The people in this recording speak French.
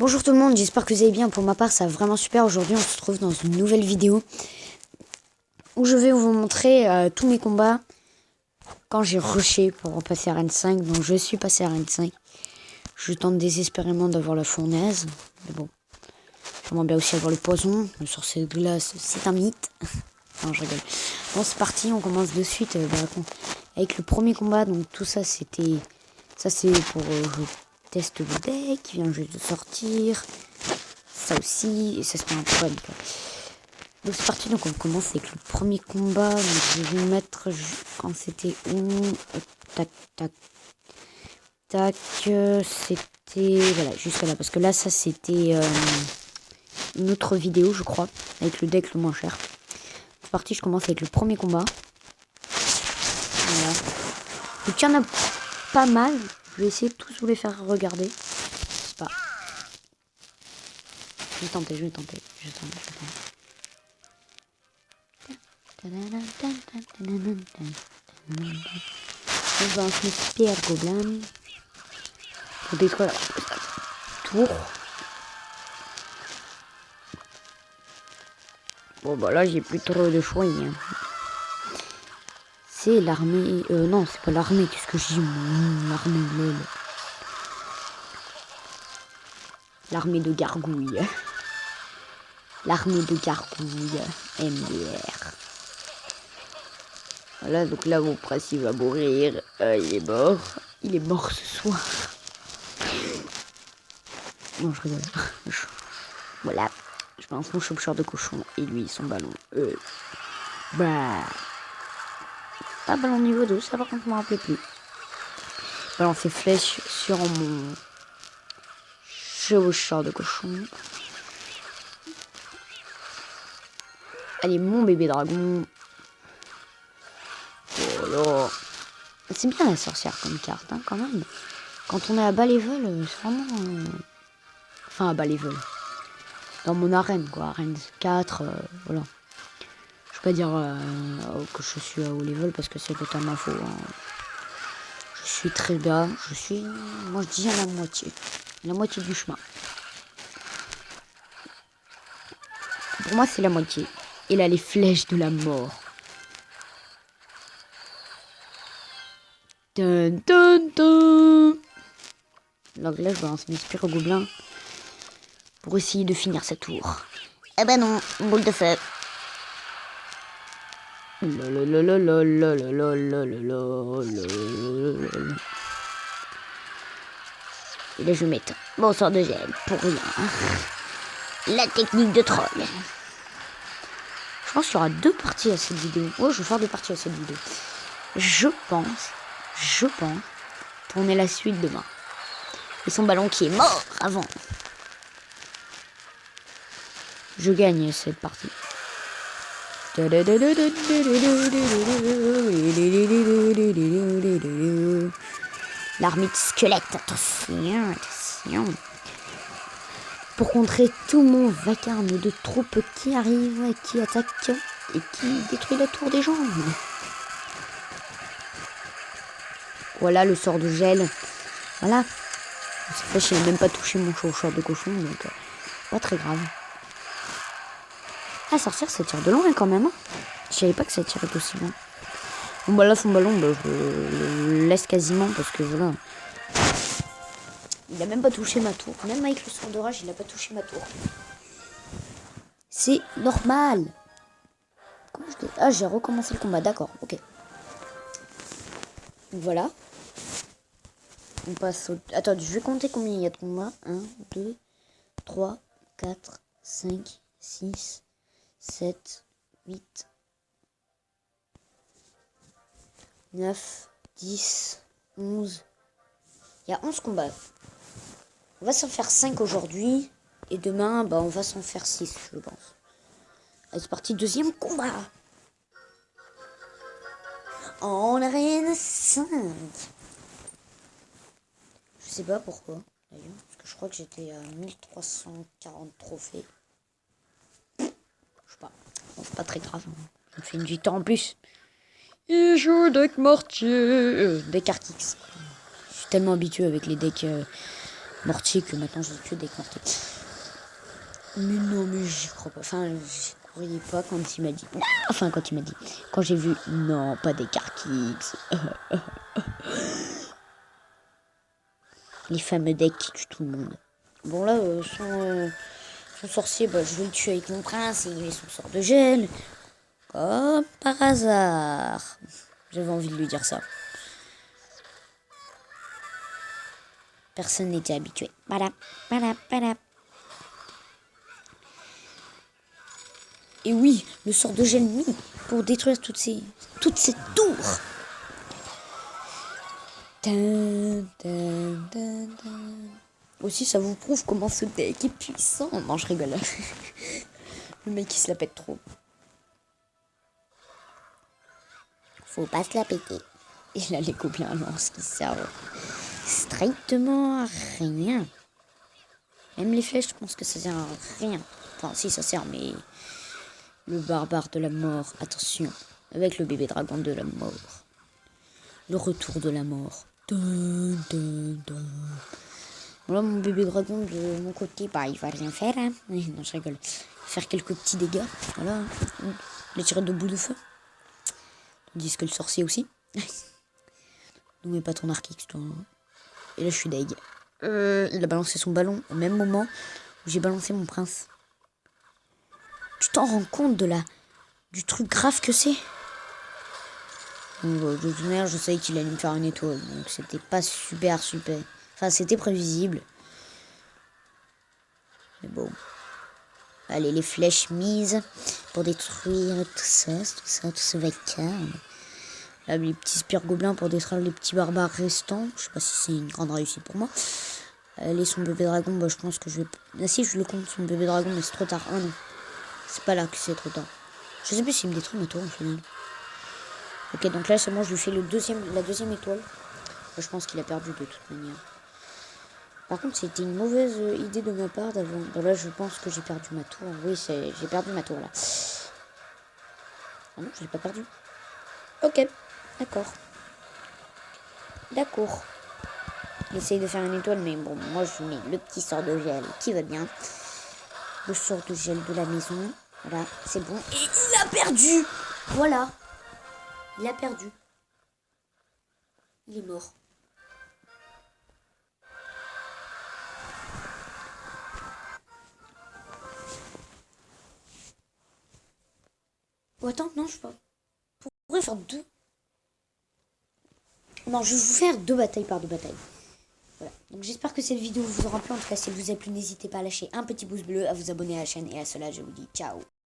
Bonjour tout le monde, j'espère que vous allez bien. Pour ma part, ça va vraiment super. Aujourd'hui, on se retrouve dans une nouvelle vidéo où je vais vous montrer tous mes combats quand j'ai rushé pour passer à Arène 5. Donc, je suis passé à Arène 5. Je tente désespérément d'avoir la fournaise. Mais bon, j'aimerais bien aussi avoir le poison. Le sorcier de glace, c'est un mythe. Non, je rigole. Bon, c'est parti, on commence de suite avec le premier combat. Donc, tout ça, c'était... Ça, c'est pour... je teste le deck qui vient juste de sortir. Ça aussi, et ça se met un peu quoi. Donc c'est parti, donc on commence avec le premier combat. Donc je vais mettre quand c'était où. Tac, tac, tac. C'était, voilà, jusqu'à là. Parce que là, ça c'était une autre vidéo, je crois, avec le deck le moins cher. C'est parti, je commence avec le premier combat. Voilà. Donc il y en a pas mal. Je vais essayer de tous vous les faire regarder. C'est pas... Je vais tenter. On va ensuite Pierre Gobelin pour détruire la tour. Bon bah là j'ai plus trop de choix. Hein. C'est l'armée. Non, c'est pas l'armée. Qu'est-ce que je dis? L'armée lol. L'armée de gargouilles. L'armée de gargouilles. MDR. Voilà, donc là mon prince il va mourir. Il est mort. Il est mort ce soir. Non, je rigole. Voilà. Je pense mon chauffeur de cochon et lui son ballon. Pas ballon niveau 2, ça par contre je m'en rappelais plus. Ballon ses flèches sur mon chevaucheur de cochon. Allez, mon bébé dragon. Voilà. C'est bien la sorcière comme carte, hein, quand même. Quand on est à bas level, c'est vraiment... Enfin, à bas level. Dans mon arène, quoi. Arène 4, voilà. Je peux pas dire que je suis à haut level parce que c'est totalement faux. Hein. Je suis très bas. Je suis... Moi, je dis à la moitié. La moitié du chemin. Pour moi, c'est la moitié. Et là, les flèches de la mort. Dun, dun, dun. Donc là, je vais lancer mes spiro gobelins pour essayer de finir cette tour. Eh ben non, boule de feu. Et là, je vais mettre mon sort de gel pour rien. La technique de troll. Je pense qu'il y aura 2 parties à cette vidéo. Ouais, je vais faire 2 parties à cette vidéo. Je pense tourner la suite demain. Et son ballon qui est mort avant. Je gagne cette partie. L'armée de squelettes, attention. Pour contrer tout mon vacarme de troupes qui arrivent, qui attaquent et qui détruit la tour des gens. Voilà le sort de gel. Voilà. Cette fois, je n'ai même pas touché mon chauffeur de cochon, donc pas très grave. La sorcière, ça tire de loin quand même. Hein. Je savais pas que ça tirait aussi loin. Bon bah là, son ballon, bah, je le laisse quasiment parce que voilà. Il a même pas touché ma tour. Même avec le sort de rage, il a pas touché ma tour. C'est normal. Ah, j'ai recommencé le combat. D'accord, ok. Voilà. On passe au... Attends, je vais compter combien il y a de combats. 1, 2, 3, 4, 5, 6, 7, 8, 9, 10, 11. Il y a 11 combats. On va s'en faire 5 aujourd'hui. Et demain, bah, on va s'en faire 6, je pense. Allez, c'est parti, deuxième combat. En arène 5. Je sais pas pourquoi, d'ailleurs. Parce que je crois que j'étais à 1340 trophées. Je sais pas. Bon, c'est pas très grave. Hein. Ça me fait une victoire en plus. Et je deck mortier. Deck Artix. Je suis tellement habitué avec les decks mortier que maintenant j'ai que des mortiers. Mais non, mais j'y crois pas. Enfin, j'y croyais pas quand il m'a dit. Enfin, quand il m'a dit. Quand j'ai vu, non, pas des Carkix. Les fameux decks qui tuent tout le monde. Bon, là, son sorcier, bah, je vais le tuer avec mon prince et il met son sort de gel. Comme par hasard. J'avais envie de lui dire ça. Personne n'était habitué. Voilà. Et oui, le sort de gel mis pour détruire toutes ces tours. Aussi, ça vous prouve comment ce deck est puissant. Non, je rigole. Le mec, il se la pète trop. Faut pas se la péter. Et là, les gobelins lance qui servent strictement à rien. Même les flèches, je pense que ça sert à rien. Enfin, si, ça sert, mais... Le barbare de la mort, attention. Avec le bébé dragon de la mort. Le retour de la mort. Voilà, mon bébé dragon de mon côté, bah, il va rien faire. Hein. Non, je rigole. Faire quelques petits dégâts. Voilà. Les tirer de bout de feu. Tandis que le sorcier aussi. Ne mets pas ton Archix, toi. Et là, je suis deg. Il a balancé son ballon au même moment où j'ai balancé mon prince. Tu t'en rends compte du truc grave que c'est? De toute manière, je savais qu'il allait me faire une étoile. Donc, c'était pas super. Enfin, c'était prévisible. Mais bon. Allez, les flèches mises pour détruire tout ce vacarme. Là, les petits spires gobelins pour détruire les petits barbares restants. Je sais pas si c'est une grande réussite pour moi. Allez, son bébé dragon, bah, je pense que je vais... Ah si, je le compte, son bébé dragon, mais c'est trop tard. Oh non. C'est pas là que c'est trop tard. Je sais plus s'il me détruit ma tour, au final. Ok, donc là, c'est bon, je lui fais la deuxième étoile. Je pense qu'il a perdu de toute manière. Par contre, c'était une mauvaise idée de ma part d'avant. Bon, là, je pense que j'ai perdu ma tour. Oui, j'ai perdu ma tour, là. Ah non, je l'ai pas perdu. Ok, d'accord. Il essaye de faire une étoile, mais bon, moi, je mets le petit sort de gel qui va bien. Le sort de gel de la maison. Voilà, c'est bon. Et il a perdu! Voilà. Il a perdu. Il est mort. Oh, attends, non, je pourrais faire deux. Non, je vais vous faire deux batailles par deux batailles. Voilà. Donc j'espère que cette vidéo vous aura plu. En tout cas, si elle vous a plu, n'hésitez pas à lâcher un petit pouce bleu, à vous abonner à la chaîne. Et à cela, je vous dis ciao.